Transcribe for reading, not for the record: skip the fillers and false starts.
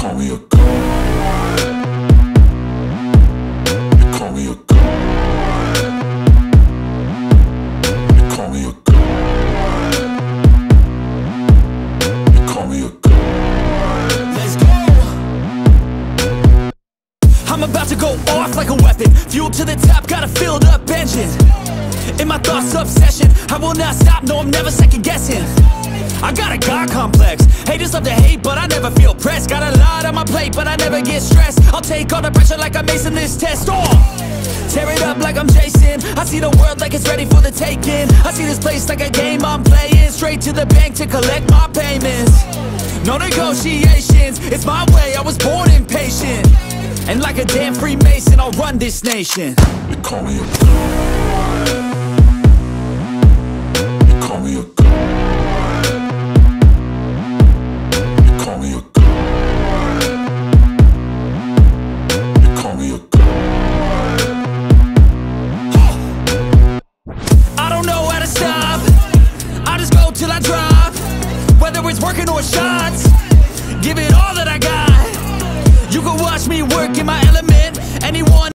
call me a god. You call me a god. You call me a god. You call me a god. Let's go! I'm about to go off like a weapon. Fuel to the top, got a filled up engine. In my thoughts, obsession, I will not stop, no, I'm never second guessing. I got a God complex. Haters love to hate, but I never feel pressed. Got a lot on my plate, but I never get stressed. I'll take all the pressure like I'm acing this test. Tear it up like I'm Jason. I see the world like it's ready for the taking. I see this place like a game I'm playing. Straight to the bank to collect my payments. No negotiations, it's my way, I was born impatient. And like a damn Freemason, I'll run this nation. You call me a god. You call me a god. You call me a god. You call me a god. I don't know how to stop, I just go till I drop. Whether it's working or shots, give it all that I got. You can watch me work in my element. Anyone